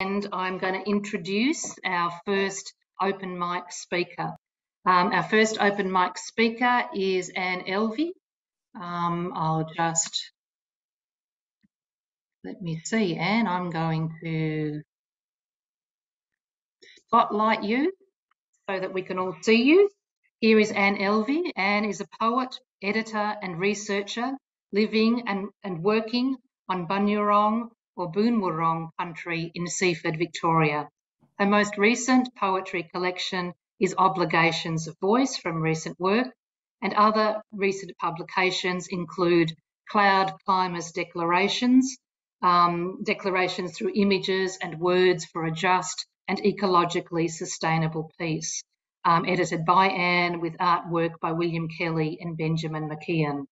And I'm going to introduce our first open mic speaker. Our first open mic speaker is Anne Elvey. I'll just, let me see, Anne, I'm going to spotlight you so that we can all see you. Here is Anne Elvey. Anne is a poet, editor and researcher living and working on Bunurong or Boonwurrung country in Seaford, Victoria. Her most recent poetry collection is Obligations of Voice from Recent Work, and other recent publications include Cloud Climbers Declarations, declarations through images and words for a just and ecologically sustainable peace, edited by Anne with artwork by William Kelly and Benjamin McKeon.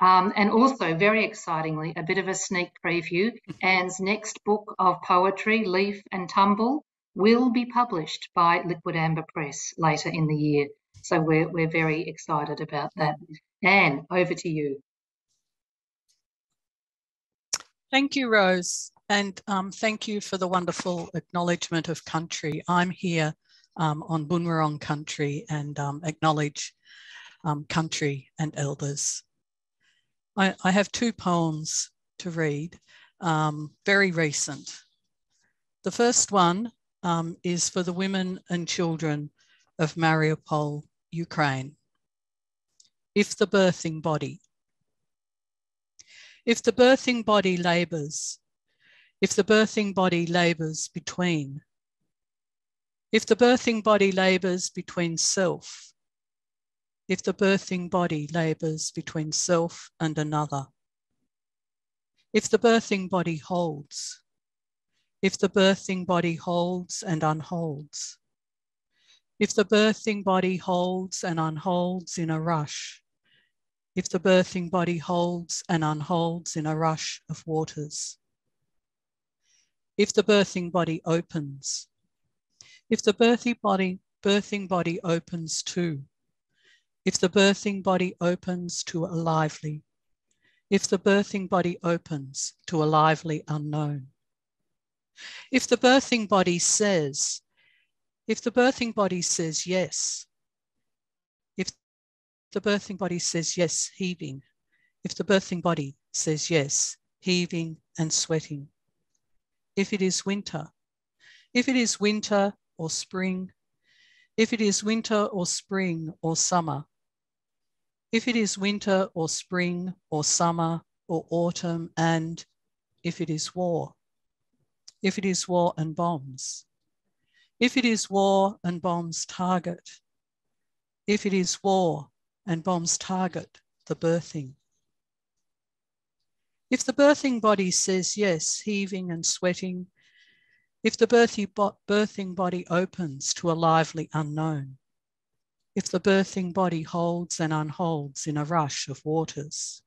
And also, very excitingly, a bit of a sneak preview, Anne's next book of poetry, Leaf and Tumble, will be published by Liquid Amber Press later in the year. So we're very excited about that. Anne, over to you. Thank you, Rose, and thank you for the wonderful acknowledgement of country. I'm here on Boonwurrung country and acknowledge country and elders. I have two poems to read, very recent. The first one is for the women and children of Mariupol, Ukraine. If the birthing body. If the birthing body labours, if the birthing body labours between, if the birthing body labours between self, if the birthing body labours between self and another, if the birthing body holds, if the birthing body holds and unholds, if the birthing body holds and unholds in a rush, if the birthing body holds and unholds in a rush of waters, if the birthing body opens, if the birthing body opens too, if the birthing body opens to a lively, if the birthing body opens to a lively unknown, if the birthing body says, if the birthing body says yes, if the birthing body says yes, heaving, if the birthing body says yes, heaving and sweating, if it is winter or spring, if it is winter or spring or summer, if it is winter or spring or summer or autumn, and if it is war and bombs, if it is war and bombs target, if it is war and bombs target the birthing. If the birthing body says yes, heaving and sweating, if the birthing body opens to a lively unknown, if the birthing body holds and unholds in a rush of waters,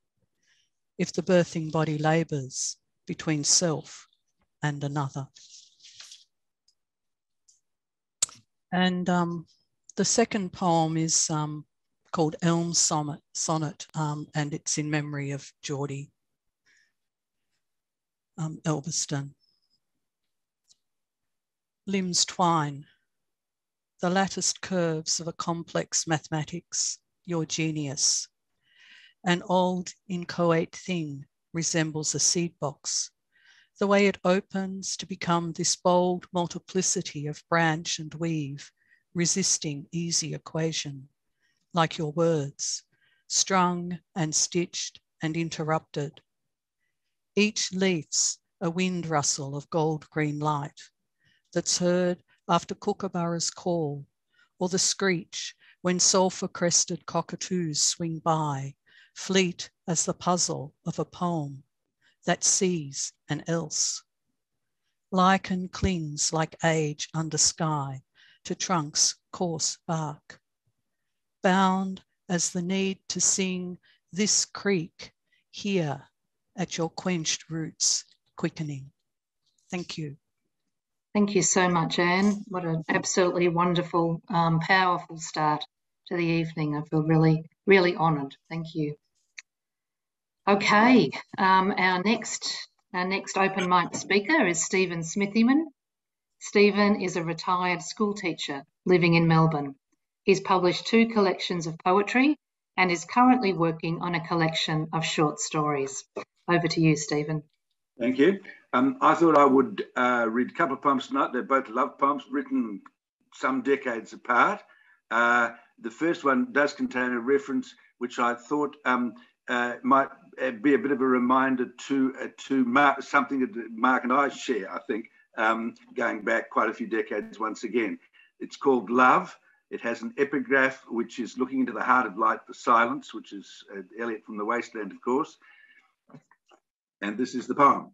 if the birthing body labours between self and another. And the second poem is called Elm Sonnet, and it's in memory of Geordie Elverston. Limbs twine, the latticed curves of a complex mathematics, your genius. An old inchoate thing resembles a seed box, the way it opens to become this bold multiplicity of branch and weave, resisting easy equation, like your words, strung and stitched and interrupted. Each leaf's a wind rustle of gold-green light that's heard after kookaburra's call, or the screech when sulphur-crested cockatoos swing by, fleet as the puzzle of a poem that sees an else. Lichen clings like age under sky to trunks coarse bark, bound as the need to sing this creek here at your quenched roots quickening. Thank you. Thank you so much, Anne. What an absolutely wonderful, powerful start to the evening. I feel really, really honoured. Thank you. Okay, our next open mic speaker is Stephen Smithyman. Stephen is a retired school teacher living in Melbourne. He's published 2 collections of poetry and is currently working on a collection of short stories. Over to you, Stephen. Thank you. I thought I would read a couple of poems tonight. They're both love poems written some decades apart. The first one does contain a reference which I thought might be a bit of a reminder to something that Mark and I share, I think, going back quite a few decades once again. It's called Love. It has an epigraph which is looking into the heart of light, the silence, which is Eliot from The Wasteland, of course. And this is the poem.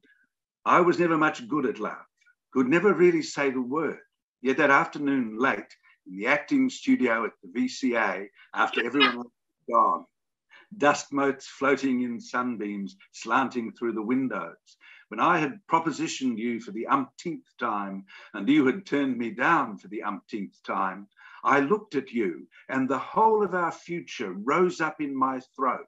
I was never much good at love, could never really say the word. Yet that afternoon late in the acting studio at the VCA, after everyone was gone, dust motes floating in sunbeams slanting through the windows, when I had propositioned you for the umpteenth time and you had turned me down for the umpteenth time, I looked at you and the whole of our future rose up in my throat.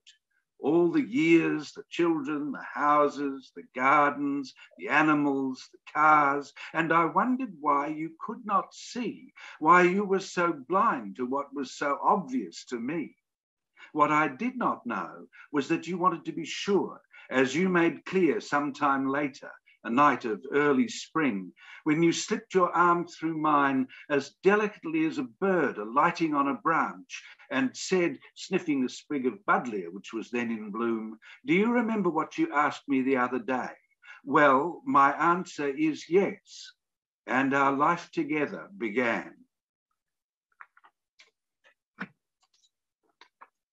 All the years, the children, the houses, the gardens, the animals, the cars, and I wondered why you could not see, why you were so blind to what was so obvious to me. What I did not know was that you wanted to be sure, as you made clear some time later, a night of early spring, when you slipped your arm through mine as delicately as a bird alighting on a branch and said, sniffing a sprig of buddleia, which was then in bloom, do you remember what you asked me the other day? Well, my answer is yes, and our life together began.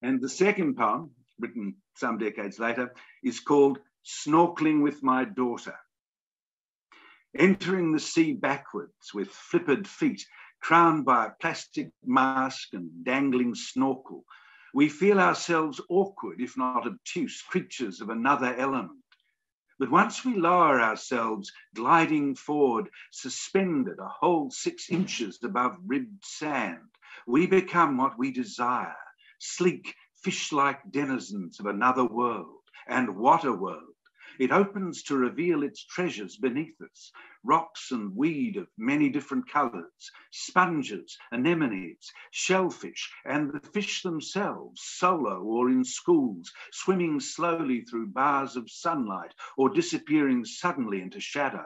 And the second poem, written some decades later, is called Snorkeling with My Daughter. Entering the sea backwards with flippered feet, crowned by a plastic mask and dangling snorkel, we feel ourselves awkward, if not obtuse, creatures of another element. But once we lower ourselves, gliding forward, suspended a whole 6 inches above ribbed sand, we become what we desire, sleek, fish-like denizens of another world. And what a world! It opens to reveal its treasures beneath us, rocks and weed of many different colours, sponges, anemones, shellfish, and the fish themselves, solo or in schools, swimming slowly through bars of sunlight or disappearing suddenly into shadow.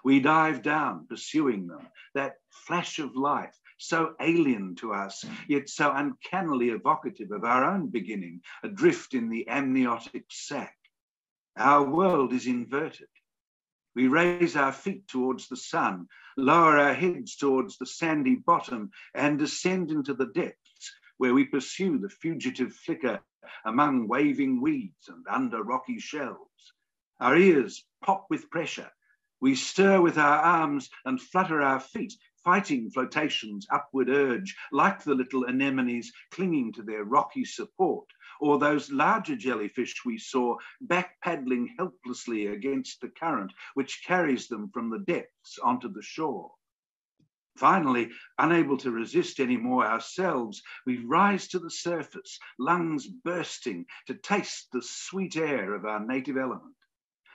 We dive down, pursuing them, that flash of life, so alien to us, yet so uncannily evocative of our own beginning, adrift in the amniotic sac. Our world is inverted. We raise our feet towards the sun, lower our heads towards the sandy bottom, and descend into the depths, where we pursue the fugitive flicker among waving weeds and under rocky shelves. Our ears pop with pressure. We stir with our arms and flutter our feet, fighting flotation's upward urge, like the little anemones clinging to their rocky support, or those larger jellyfish we saw back paddling helplessly against the current, which carries them from the depths onto the shore. Finally, unable to resist any more ourselves, we rise to the surface, lungs bursting to taste the sweet air of our native element.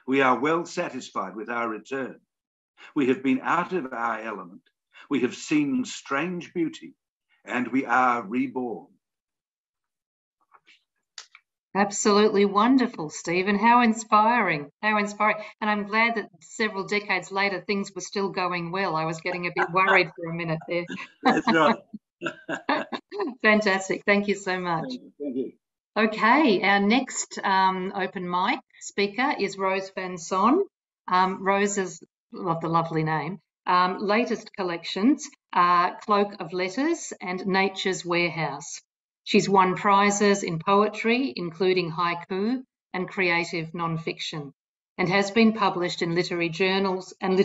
We are well satisfied with our return. We have been out of our element. We have seen strange beauty, and we are reborn. Absolutely wonderful, Stephen. How inspiring. How inspiring. And I'm glad that several decades later, things were still going well. I was getting a bit worried for a minute there. That's right. Fantastic. Thank you so much. Thank you. Okay, our next open mic speaker is Rose Van Son. Rose's, love the lovely name, latest collections are Cloak of Letters and Nature's Warehouse. She's won prizes in poetry, including haiku and creative non-fiction, and has been published in literary journals. In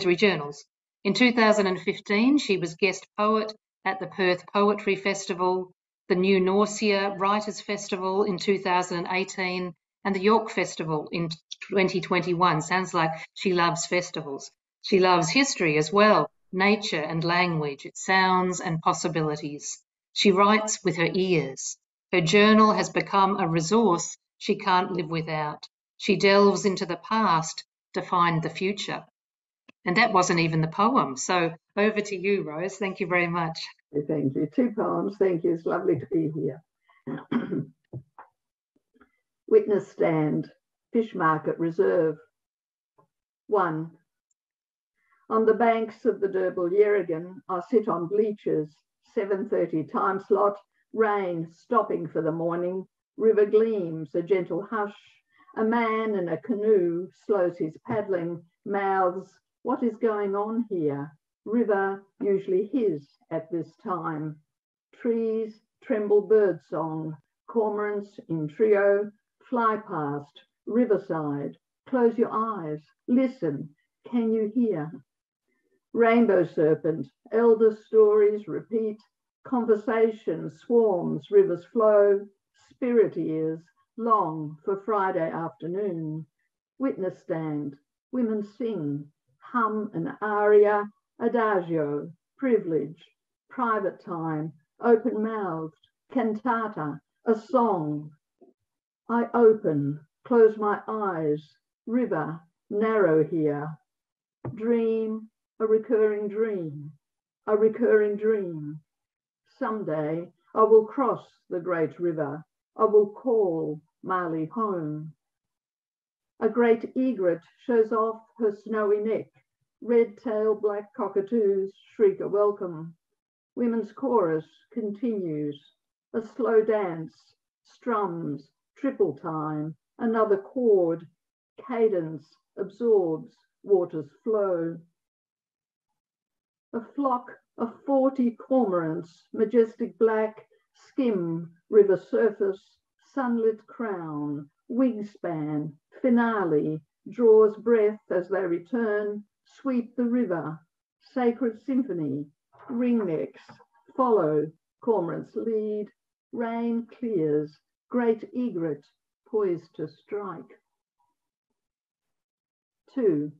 2015, she was guest poet at the Perth Poetry Festival, the New Norcia Writers Festival in 2018, and the York Festival in 2021. Sounds like she loves festivals. She loves history as well, nature and language, its sounds and possibilities. She writes with her ears. Her journal has become a resource she can't live without. She delves into the past to find the future. And that wasn't even the poem. So over to you, Rose. Thank you very much. Thank you. 2 poems. Thank you. It's lovely to be here. Witness stand, Fish Market Reserve. 1. On the banks of the Derbyl Yerrigan, I sit on bleachers, 7:30 time slot, rain stopping for the morning, river gleams, a gentle hush. A man in a canoe slows his paddling, mouths, what is going on here? River, usually his at this time. Trees tremble birdsong, cormorants in trio, fly past, riverside. Close your eyes, listen, can you hear? Rainbow serpent, elder stories repeat, conversation swarms, rivers flow, spirit ears, long for Friday afternoon. Witness stand, women sing, hum an aria, adagio, privilege, private time, open-mouthed, cantata, a song. I open, close my eyes, river, narrow here. Dream, a recurring dream, a recurring dream. Someday I will cross the great river. I will call Marley home. A great egret shows off her snowy neck. Red-tailed black cockatoos shriek a welcome. Women's chorus continues. A slow dance, strums, triple time, another chord, cadence absorbs, waters flow. A flock of 40 cormorants, majestic black, skim river surface, sunlit crown, wingspan, finale, draws breath as they return, sweep the river, sacred symphony, ringnecks, follow, cormorants lead, rain clears, great egret poised to strike. 2.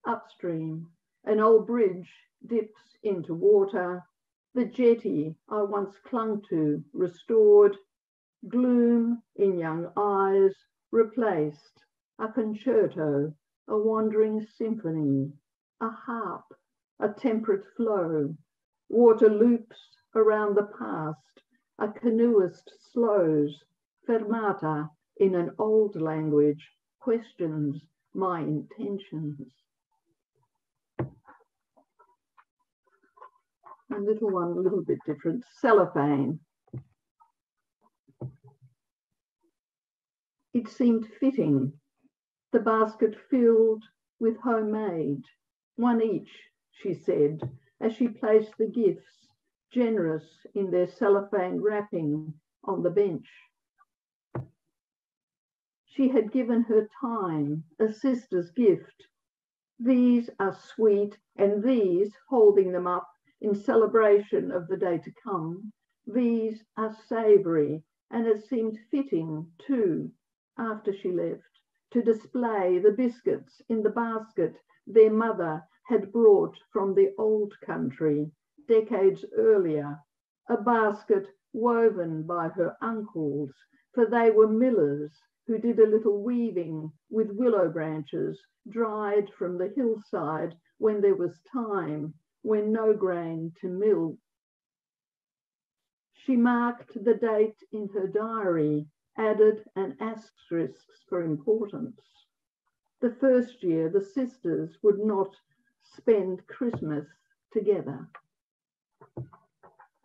Upstream, an old bridge dips into water, the jetty I once clung to restored, gloom in young eyes replaced, a concerto, a wandering symphony, a harp, a temperate flow, water loops around the past, a canoeist slows, fermata in an old language, questions my intentions. A little one, a little bit different, cellophane. It seemed fitting, the basket filled with homemade, one each, she said, as she placed the gifts, generous in their cellophane wrapping, on the bench. She had given her time, a sister's gift. These are sweet, and these, holding them up in celebration of the day to come, these are savoury, and it seemed fitting, too, after she left, to display the biscuits in the basket their mother had brought from the old country decades earlier, a basket woven by her uncles, for they were millers who did a little weaving with willow branches dried from the hillside when there was time, when no grain to mill. She marked the date in her diary, added an asterisk for importance. The first year, the sisters would not spend Christmas together.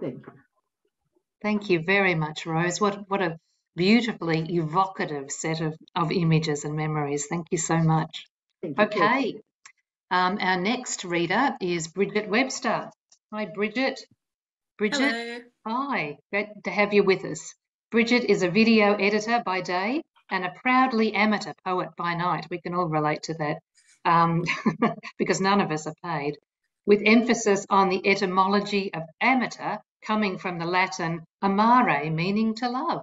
Thank you. Thank you very much, Rose. What a beautifully evocative set of images and memories. Thank you so much. Thank you. Okay, our next reader is Bridget Webster. Hi, Bridget. Bridget, hello. Hi, great to have you with us. Bridget is a video editor by day and a proudly amateur poet by night. We can all relate to that because none of us are paid, with emphasis on the etymology of amateur coming from the Latin amare, meaning to love.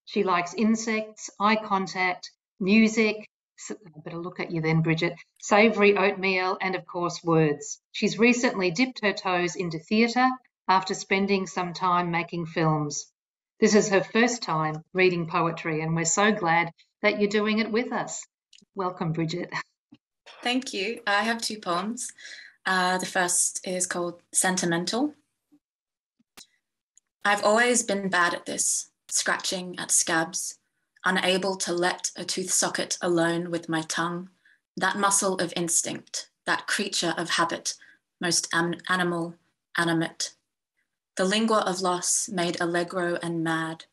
She likes insects, eye contact, music, I better look at you then, Bridget, savoury oatmeal, and of course words. She's recently dipped her toes into theatre after spending some time making films. This is her first time reading poetry, and we're so glad that you're doing it with us. Welcome, Bridget. Thank you. I have 2 poems. The first is called Sentimental. I've always been bad at this, scratching at scabs, unable to let a tooth socket alone with my tongue, that muscle of instinct, that creature of habit, most animal, animate. The lingua of loss made allegro and mad,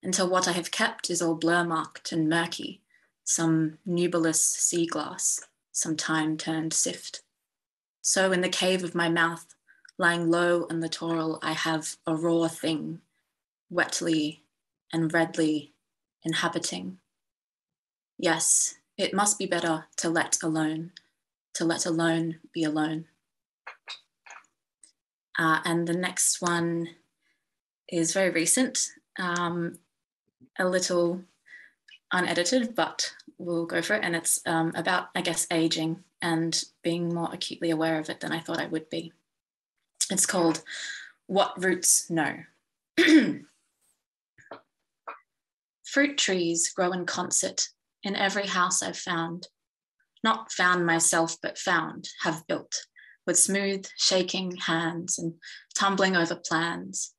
until what I have kept is all blur-marked and murky, some nubulous sea glass, some time-turned sift. So in the cave of my mouth, lying low and littoral, I have a raw thing, wetly and redly inhabiting. Yes, it must be better to let alone be alone. And the next one is very recent, a little unedited, but we'll go for it. And it's about, I guess, aging and being more acutely aware of it than I thought I would be. It's called What Roots Know. Fruit trees grow in concert in every house I've found. Not found myself, but found, have built, with smooth, shaking hands and tumbling over plans.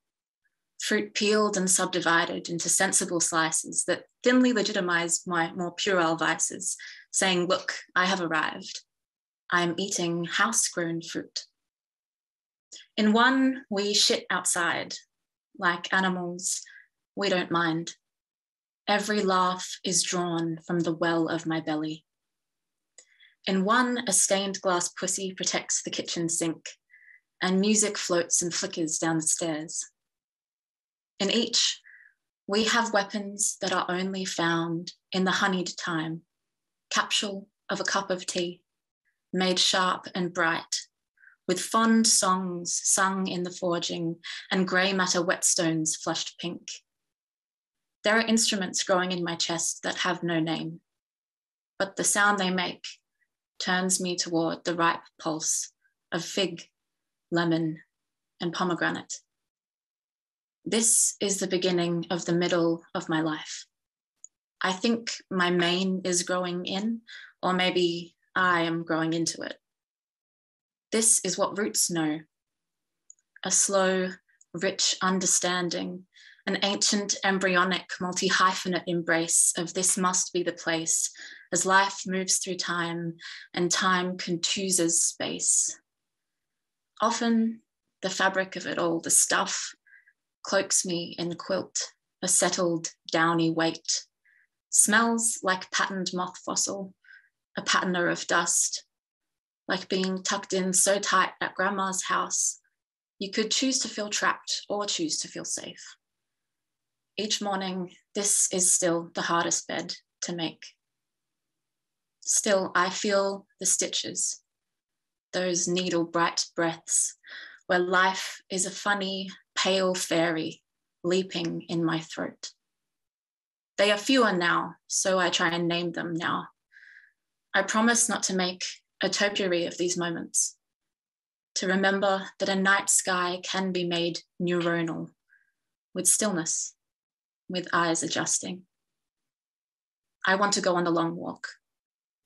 Fruit peeled and subdivided into sensible slices that thinly legitimize my more puerile vices, saying, look, I have arrived. I am eating house-grown fruit. In one, we shit outside. Like animals, we don't mind. Every laugh is drawn from the well of my belly. In one, a stained glass pussy protects the kitchen sink, and music floats and flickers down the stairs. In each, we have weapons that are only found in the honeyed time, capsule of a cup of tea, made sharp and bright, with fond songs sung in the forging and grey matter whetstones flushed pink. There are instruments growing in my chest that have no name, but the sound they make turns me toward the ripe pulse of fig, lemon, and pomegranate. This is the beginning of the middle of my life. I think my mane is growing in, or maybe I am growing into it. This is what roots know. A slow, rich understanding, an ancient embryonic multi-hyphenate embrace of this must be the place as life moves through time and time contuses space. Often the fabric of it all, the stuff, cloaks me in quilt, a settled downy weight, smells like patterned moth fossil, a patterner of dust, like being tucked in so tight at grandma's house, you could choose to feel trapped or choose to feel safe. Each morning, this is still the hardest bed to make. Still, I feel the stitches, those needle bright breaths, where life is a funny, pale fairy leaping in my throat. They are fewer now, so I try and name them now. I promise not to make a topiary of these moments, to remember that a night sky can be made neuronal, with stillness, with eyes adjusting. I want to go on the long walk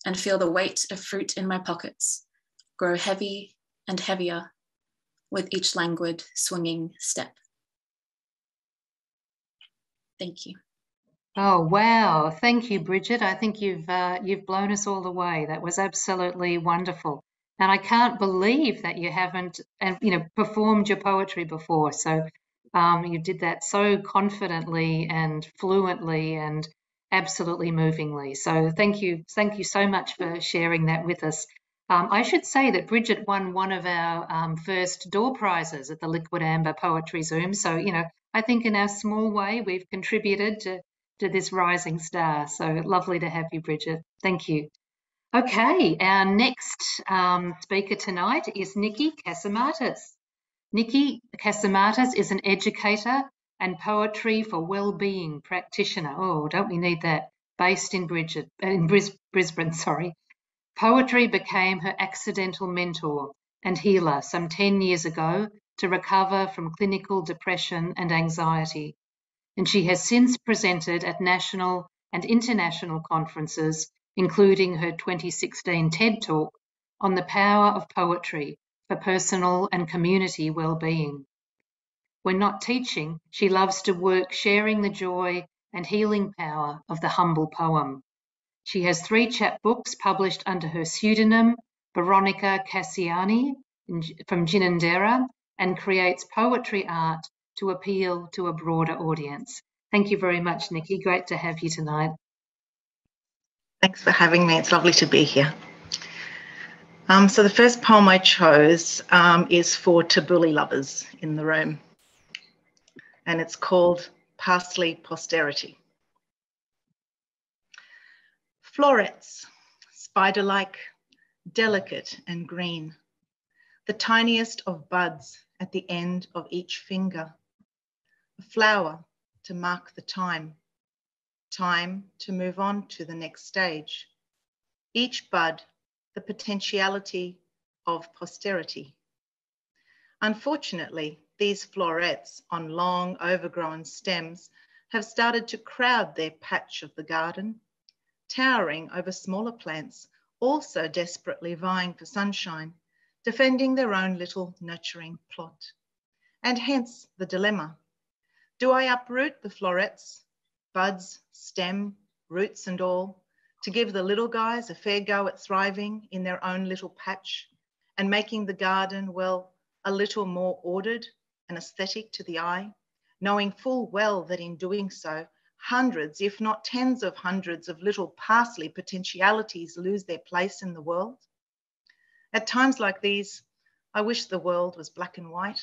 and feel the weight of fruit in my pockets grow heavy and heavier with each languid, swinging step. Thank you. Oh, wow. Thank you, Bridget. I think you've blown us all away. That was absolutely wonderful. And I can't believe that you haven't, performed your poetry before. So you did that so confidently and fluently and absolutely movingly. So thank you so much for sharing that with us. I should say that Bridget won one of our first door prizes at the Liquid Amber Poetry Zoom. So, I think in our small way, we've contributed to this rising star. So lovely to have you, Bridget. Thank you. Okay, our next speaker tonight is Nikki Casamatas. Nikki Casamatas is an educator and poetry for well-being practitioner. Oh, don't we need that? Based in Brisbane, sorry. Poetry became her accidental mentor and healer some 10 years ago to recover from clinical depression and anxiety. And she has since presented at national and international conferences including her 2016 TED Talk on the power of poetry for personal and community well-being. When not teaching, she loves to work sharing the joy and healing power of the humble poem. She has 3 chapbooks published under her pseudonym, Veronica Cassiani, from Ginninderra, and creates poetry art to appeal to a broader audience. Thank you very much, Nikki. Great to have you tonight. Thanks for having me. It's lovely to be here. So the first poem I chose is for tabbouleh lovers in the room, and it's called Parsley Posterity. Florets, spider-like, delicate and green, the tiniest of buds at the end of each finger, a flower to mark the time to move on to the next stage. Each bud, the potentiality of posterity. Unfortunately, these florets on long overgrown stems have started to crowd their patch of the garden, towering over smaller plants, also desperately vying for sunshine, defending their own little nurturing plot. And hence the dilemma. Do I uproot the florets, buds, stem, roots and all, to give the little guys a fair go at thriving in their own little patch and making the garden, well, a little more ordered and aesthetic to the eye, knowing full well that in doing so, hundreds, if not tens of hundreds of little parsley potentialities lose their place in the world? At times like these, I wish the world was black and white.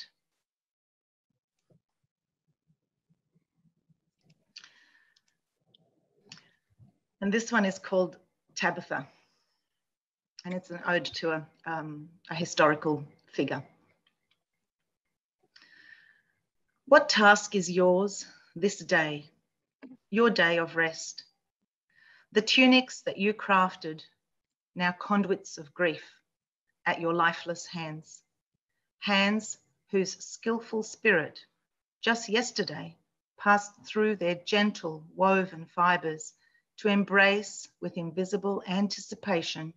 And this one is called Tabitha, and it's an ode to a historical figure. What task is yours this day, your day of rest? The tunics that you crafted, now conduits of grief at your lifeless hands, hands whose skillful spirit just yesterday passed through their gentle woven fibres to embrace with invisible anticipation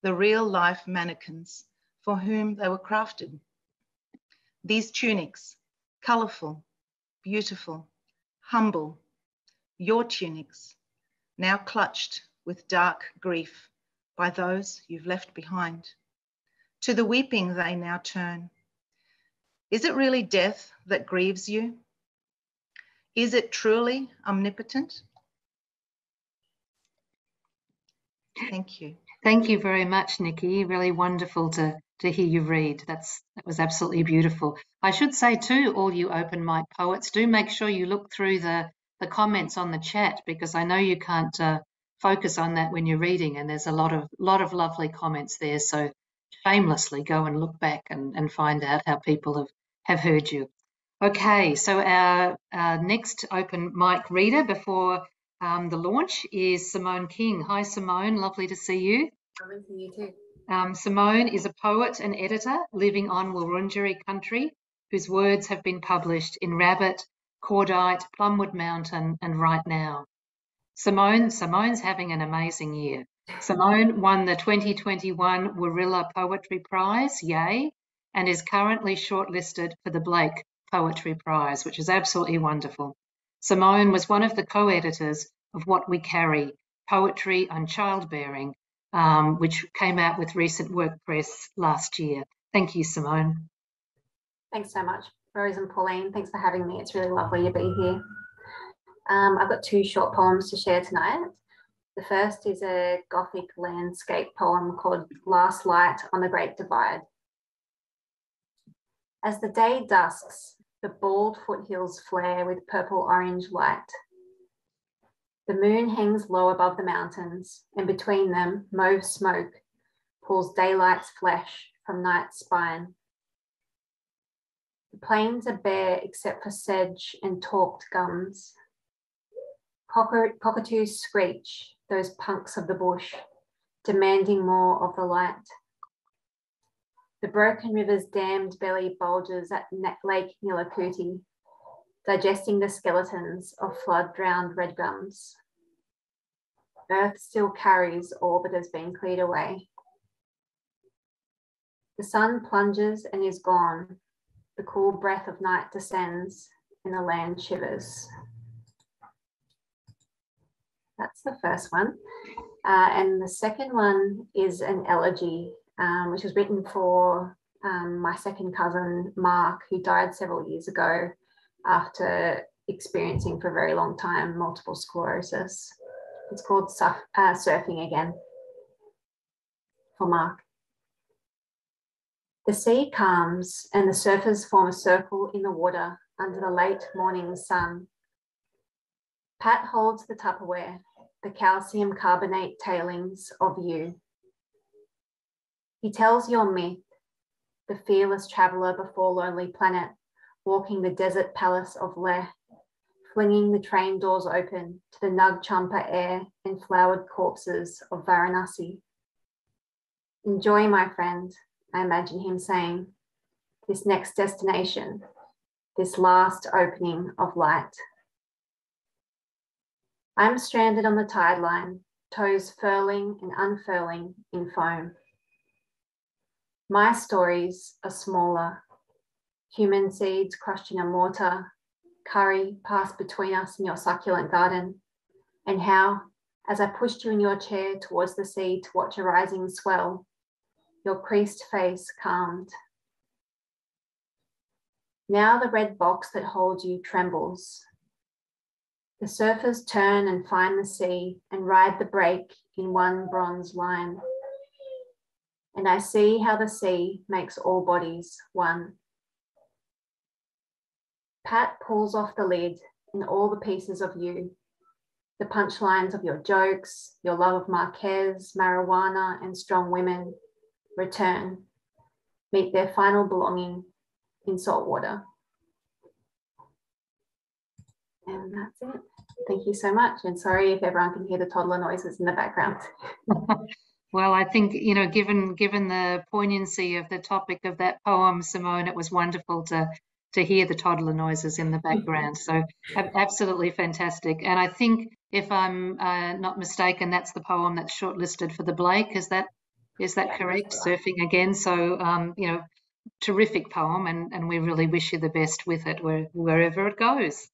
the real life mannequins for whom they were crafted. These tunics, colourful, beautiful, humble, your tunics, now clutched with dark grief by those you've left behind. To the weeping they now turn. Is it really death that grieves you? Is it truly omnipotent? Thank you. Thank you very much, Nikki. Really wonderful to hear you read. That was absolutely beautiful. I should say too, all you open mic poets, do make sure you look through the comments on the chat, because I know you can't focus on that when you're reading, and there's a lot of lovely comments there. So shamelessly go and look back and find out how people have heard you. Okay, so our next open mic reader before the launch is Simone King. Hi, Simone. Lovely to see you. Lovely to see you too. Simone is a poet and editor living on Wurundjeri country, whose words have been published in Rabbit, Cordite, Plumwood Mountain, and Right Now. Simone's having an amazing year. Simone won the 2021 Warilla Poetry Prize, yay, and is currently shortlisted for the Blake Poetry Prize, which is absolutely wonderful. Simone was one of the co-editors of What We Carry, Poetry on Childbearing, which came out with recent Work Press last year. Thank you, Simone. Thanks so much, Rose and Pauline. Thanks for having me. It's really lovely to be here. I've got 2 short poems to share tonight. The first is a Gothic landscape poem called Last Light on the Great Divide. As the day dusks, the bald foothills flare with purple-orange light. The moon hangs low above the mountains, and between them, mauve smoke pulls daylight's flesh from night's spine. The plains are bare except for sedge and talked gums. Cockatoos screech, those punks of the bush, demanding more of the light. The broken river's dammed belly bulges at Lake Nilakuti, digesting the skeletons of flood-drowned redgums. Earth still carries all that has been cleared away. The sun plunges and is gone. The cool breath of night descends and the land shivers. That's the first one. And the second one is an elegy, which was written for my second cousin, Mark, who died several years ago after experiencing for a very long time multiple sclerosis. It's called Surfing Again for Mark. The sea calms and the surfers form a circle in the water under the late morning sun. Pat holds the Tupperware, the calcium carbonate tailings of you. He tells your myth, the fearless traveller before Lonely Planet, walking the desert palace of Leh, flinging the train doors open to the Nug Champa air and flowered corpses of Varanasi. Enjoy, my friend, I imagine him saying, this next destination, this last opening of light. I'm stranded on the tide line, toes furling and unfurling in foam. My stories are smaller. Human seeds crushed in a mortar, curry passed between us in your succulent garden, and how, as I pushed you in your chair towards the sea to watch a rising swell, your creased face calmed. Now the red box that holds you trembles. The surfers turn and find the sea and ride the break in one bronze line. And I see how the sea makes all bodies one. Pat pulls off the lid and all the pieces of you, the punchlines of your jokes, your love of Marquez, marijuana, and strong women, return, meet their final belonging in salt water. And that's it. Thank you so much. And sorry if everyone can hear the toddler noises in the background. Well, I think, you know, given the poignancy of the topic of that poem, Simone, it was wonderful to hear the toddler noises in the background. So absolutely fantastic. And I think, if I'm not mistaken, that's the poem that's shortlisted for the Blake. Is that correct? Surfing Again. So, you know, terrific poem, and we really wish you the best with it wherever it goes.